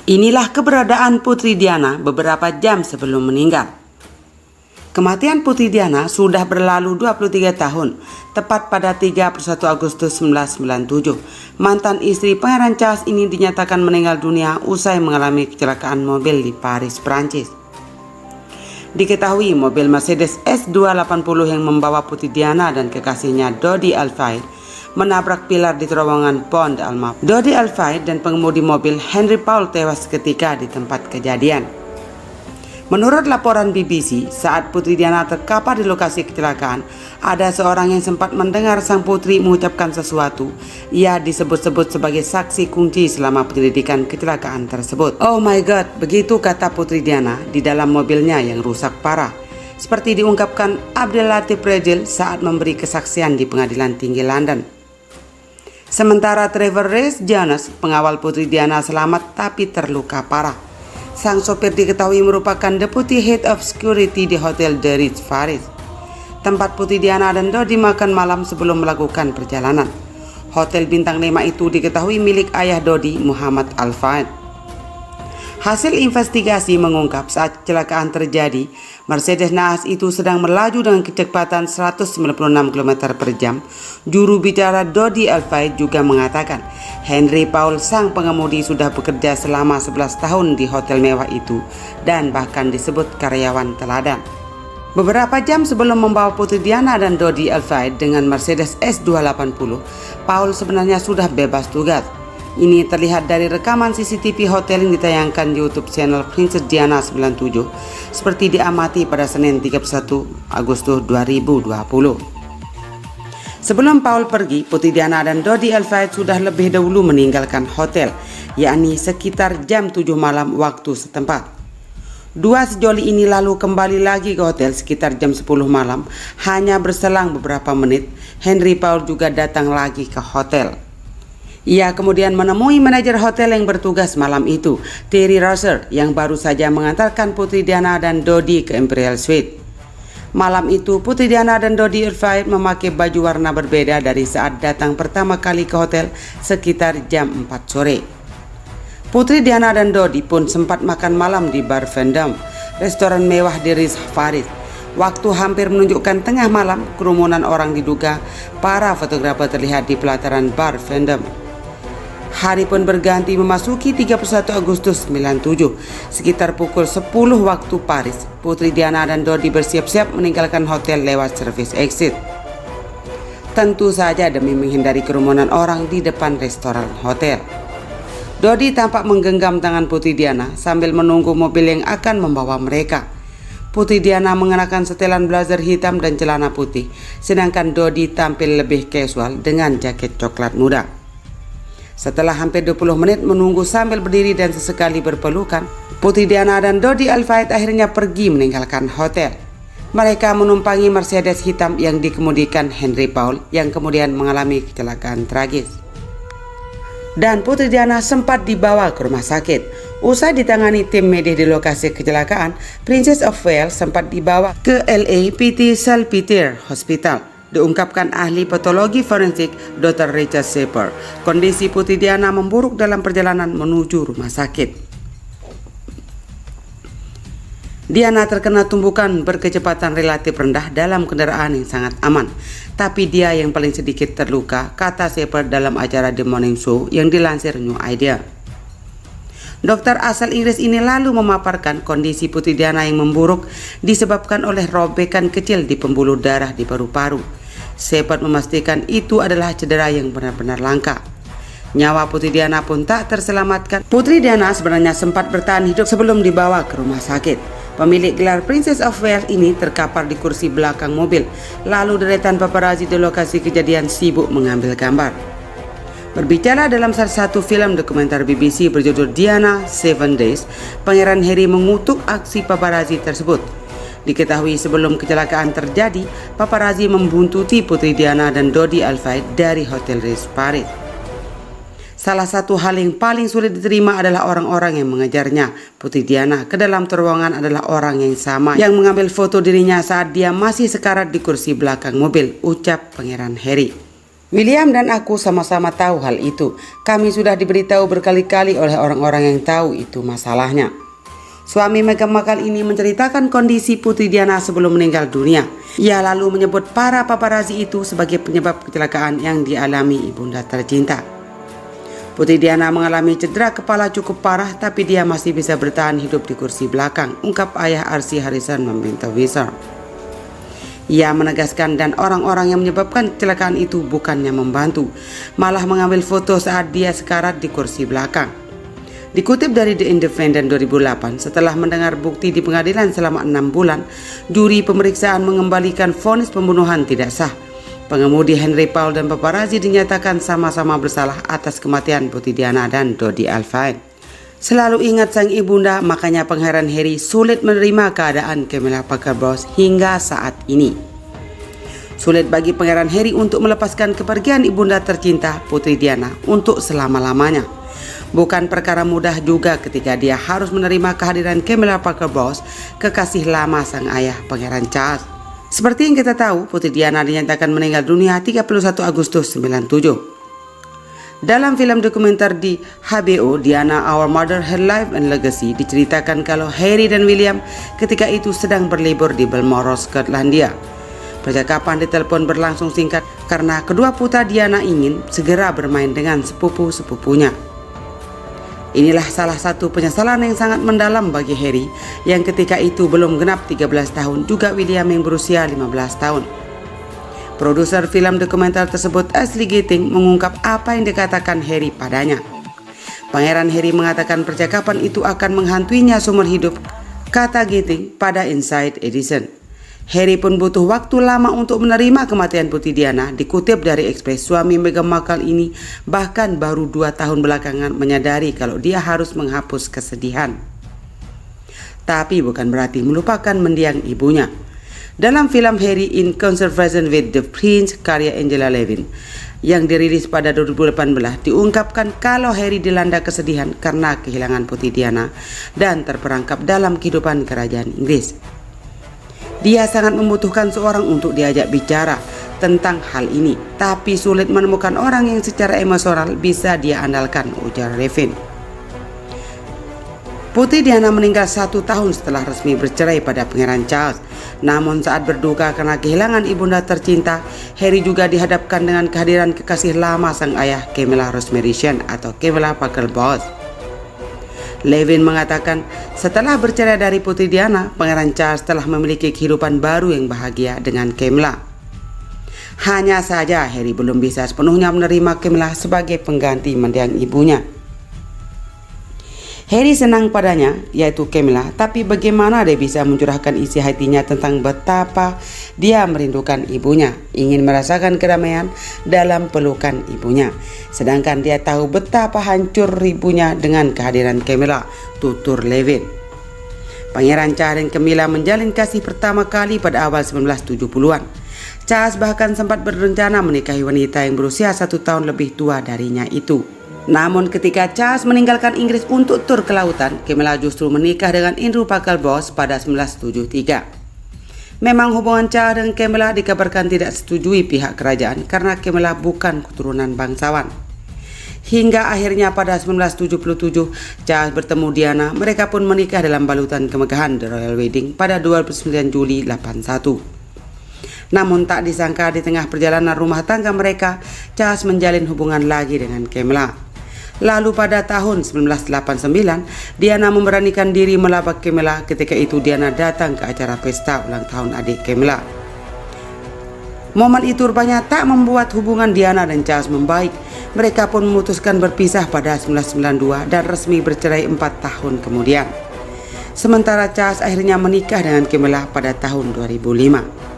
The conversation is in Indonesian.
Inilah keberadaan Putri Diana beberapa jam sebelum meninggal. Kematian Putri Diana sudah berlalu 23 tahun, tepat pada 31 Agustus 1997. Mantan istri Pangeran Charles ini dinyatakan meninggal dunia usai mengalami kecelakaan mobil di Paris, Prancis. Diketahui mobil Mercedes S280 yang membawa Putri Diana dan kekasihnya Dodi Al-Fayed menabrak pilar di terowongan Pont de Alma. Dodi Al-Fayed dan pengemudi mobil Henry Paul tewas seketika di tempat kejadian. Menurut laporan BBC, saat Putri Diana terkapar di lokasi kecelakaan, ada seorang yang sempat mendengar sang putri mengucapkan sesuatu. Ia disebut-sebut sebagai saksi kunci selama penyelidikan kecelakaan tersebut. "Oh my God," begitu kata Putri Diana di dalam mobilnya yang rusak parah. Seperti diungkapkan Abdel Latif Rejil saat memberi kesaksian di Pengadilan Tinggi London. Sementara Trevor Rees Jones, pengawal Putri Diana, selamat tapi terluka parah. Sang sopir diketahui merupakan Deputy Head of Security di Hotel The Ritz Paris, tempat Putri Diana dan Dodi makan malam sebelum melakukan perjalanan. Hotel bintang 5 itu diketahui milik ayah Dodi, Muhammad Al-Fayed. Hasil investigasi mengungkap saat kecelakaan terjadi, Mercedes naas itu sedang melaju dengan kecepatan 196 km per jam. Juru bicara Dodi Al-Fayed juga mengatakan Henry Paul, sang pengemudi, sudah bekerja selama 11 tahun di hotel mewah itu dan bahkan disebut karyawan teladan. Beberapa jam sebelum membawa Putri Diana dan Dodi Al-Fayed dengan Mercedes S280, Paul sebenarnya sudah bebas tugas. Ini terlihat dari rekaman CCTV hotel yang ditayangkan di YouTube channel Princess Diana 97 seperti diamati pada Senin 31 Agustus 2020. Sebelum Paul pergi, Putri Diana dan Dodi Al-Fayed sudah lebih dahulu meninggalkan hotel, yakni sekitar jam 7 malam waktu setempat. Dua sejoli ini lalu kembali lagi ke hotel sekitar jam 10 malam. Hanya berselang beberapa menit, Henry Paul juga datang lagi ke hotel. Ia kemudian menemui manajer hotel yang bertugas malam itu, Terry Rosser, yang baru saja mengantarkan Putri Diana dan Dodi ke Imperial Suite. Malam itu, Putri Diana dan Dodi Al-Fayed memakai baju warna berbeda dari saat datang pertama kali ke hotel sekitar jam 4 sore. Putri Diana dan Dodi pun sempat makan malam di Bar Vendôme, restoran mewah di Ritz Paris. Waktu hampir menunjukkan tengah malam, kerumunan orang diduga para fotografer terlihat di pelataran Bar Vendôme. Hari pun berganti memasuki 31 Agustus 97. Sekitar pukul 10 waktu Paris, Putri Diana dan Dodi bersiap-siap meninggalkan hotel lewat service exit. Tentu saja demi menghindari kerumunan orang di depan restoran hotel. Dodi tampak menggenggam tangan Putri Diana sambil menunggu mobil yang akan membawa mereka. Putri Diana mengenakan setelan blazer hitam dan celana putih, sedangkan Dodi tampil lebih casual dengan jaket coklat muda. Setelah hampir 20 menit menunggu sambil berdiri dan sesekali berpelukan, Putri Diana dan Dodi Al-Fayed akhirnya pergi meninggalkan hotel. Mereka menumpangi Mercedes hitam yang dikemudikan Henry Paul yang kemudian mengalami kecelakaan tragis. Dan Putri Diana sempat dibawa ke rumah sakit. Usai ditangani tim medis di lokasi kecelakaan, Princess of Wales sempat dibawa ke LAPT Salpeter Hospital. Diungkapkan ahli patologi forensik Dr. Richard Shepard, kondisi Putri Diana memburuk dalam perjalanan menuju rumah sakit. Diana terkena tumbukan berkecepatan relatif rendah dalam kendaraan yang sangat aman, tapi dia yang paling sedikit terluka, kata Shepard dalam acara The Morning Show yang dilansir New Idea. Dokter asal Inggris ini lalu memaparkan kondisi Putri Diana yang memburuk disebabkan oleh robekan kecil di pembuluh darah di paru-paru. Shepard memastikan itu adalah cedera yang benar-benar langka. Nyawa Putri Diana pun tak terselamatkan. Putri Diana sebenarnya sempat bertahan hidup sebelum dibawa ke rumah sakit. Pemilik gelar Princess of Wales ini terkapar di kursi belakang mobil. Lalu deretan paparazzi di lokasi kejadian sibuk mengambil gambar. Berbicara dalam salah satu film dokumenter BBC berjudul Diana 7 Days, Pangeran Harry mengutuk aksi paparazzi tersebut. Diketahui sebelum kecelakaan terjadi, paparazzi membuntuti Putri Diana dan Dodi Al-Fayed dari Hotel Ritz Paris. Salah satu hal yang paling sulit diterima adalah orang-orang yang mengejarnya. Putri Diana ke dalam terowongan adalah orang yang sama yang mengambil foto dirinya saat dia masih sekarat di kursi belakang mobil, ucap Pangeran Harry. William dan aku sama-sama tahu hal itu. Kami sudah diberitahu berkali-kali oleh orang-orang yang tahu itu masalahnya. Suami Meghan Markle ini menceritakan kondisi Putri Diana sebelum meninggal dunia. Ia lalu menyebut para paparazzi itu sebagai penyebab kecelakaan yang dialami ibunda tercinta. Putri Diana mengalami cedera kepala cukup parah, tapi dia masih bisa bertahan hidup di kursi belakang, ungkap ayah Archie Harrison membantah Windsor. Ia menegaskan dan orang-orang yang menyebabkan kecelakaan itu bukannya membantu, malah mengambil foto saat dia sekarat di kursi belakang. Dikutip dari The Independent 2008, setelah mendengar bukti di pengadilan selama 6 bulan, juri pemeriksaan mengembalikan vonis pembunuhan tidak sah. Pengemudi Henry Paul dan paparazzi dinyatakan sama-sama bersalah atas kematian Putri Diana dan Dodi Alfine. Selalu ingat sang ibunda, makanya Pangeran Harry sulit menerima keadaan Camilla Parker Bowles hingga saat ini. Sulit bagi Pangeran Harry untuk melepaskan kepergian ibunda tercinta Putri Diana untuk selama-lamanya. Bukan perkara mudah juga ketika dia harus menerima kehadiran Camilla Parker Bowles, kekasih lama sang ayah Pangeran Charles. Seperti yang kita tahu, Putri Diana dinyatakan meninggal dunia 31 Agustus 97. Dalam film dokumenter di HBO, Diana Our Mother Her Life and Legacy, diceritakan kalau Harry dan William ketika itu sedang berlibur di Balmoral, Skotlandia. Percakapan di telepon berlangsung singkat karena kedua putra Diana ingin segera bermain dengan sepupu-sepupunya. Inilah salah satu penyesalan yang sangat mendalam bagi Harry yang ketika itu belum genap 13 tahun, juga William yang berusia 15 tahun. Produser film dokumenter tersebut, Ashley Getting, mengungkap apa yang dikatakan Harry padanya. Pangeran Harry mengatakan percakapan itu akan menghantuinya seumur hidup, kata Getting pada Inside Edition. Harry pun butuh waktu lama untuk menerima kematian Putri Diana. Dikutip dari Express, suami Meghan Markle ini bahkan baru 2 tahun belakangan menyadari kalau dia harus menghapus kesedihan. Tapi bukan berarti melupakan mendiang ibunya. Dalam film Harry in Conversation with the Prince karya Angela Levin yang dirilis pada 2018, diungkapkan kalau Harry dilanda kesedihan karena kehilangan Putri Diana dan terperangkap dalam kehidupan kerajaan Inggris. Dia sangat membutuhkan seorang untuk diajak bicara tentang hal ini, tapi sulit menemukan orang yang secara emosional bisa dia andalkan, ujar Levin. Putri Diana meninggal 1 tahun setelah resmi bercerai pada Pangeran Charles. Namun saat berduka karena kehilangan ibunda tercinta, Harry juga dihadapkan dengan kehadiran kekasih lama sang ayah, Camilla Rosemary Shen atau Camilla Parker Bowles. Levin mengatakan setelah bercerai dari Putri Diana, Pangeran Charles telah memiliki kehidupan baru yang bahagia dengan Camilla. Hanya saja Harry belum bisa sepenuhnya menerima Camilla sebagai pengganti mendiang ibunya. Harry senang padanya, yaitu Camilla, tapi bagaimana dia bisa mencurahkan isi hatinya tentang betapa dia merindukan ibunya, ingin merasakan kedamaian dalam pelukan ibunya. Sedangkan dia tahu betapa hancur ibunya dengan kehadiran Camilla, tutur Levin. Pangeran Charles dan Camilla menjalin kasih pertama kali pada awal 1970-an. Charles bahkan sempat berencana menikahi wanita yang berusia 1 tahun lebih tua darinya itu. Namun ketika Charles meninggalkan Inggris untuk tur ke lautan, Camilla justru menikah dengan Andrew Parker Bowles pada 1973. Memang hubungan Charles dan Camilla dikabarkan tidak setujui pihak kerajaan karena Camilla bukan keturunan bangsawan. Hingga akhirnya pada 1977, Charles bertemu Diana, mereka pun menikah dalam balutan kemegahan The Royal Wedding pada 29 Juli 81. Namun tak disangka di tengah perjalanan rumah tangga mereka, Charles menjalin hubungan lagi dengan Camilla. Lalu pada tahun 1989, Diana memberanikan diri melabak Camilla. Ketika itu Diana datang ke acara pesta ulang tahun adik Camilla. Momen itu rupanya tak membuat hubungan Diana dan Charles membaik. Mereka pun memutuskan berpisah pada 1992 dan resmi bercerai 4 tahun kemudian. Sementara Charles akhirnya menikah dengan Camilla pada tahun 2005.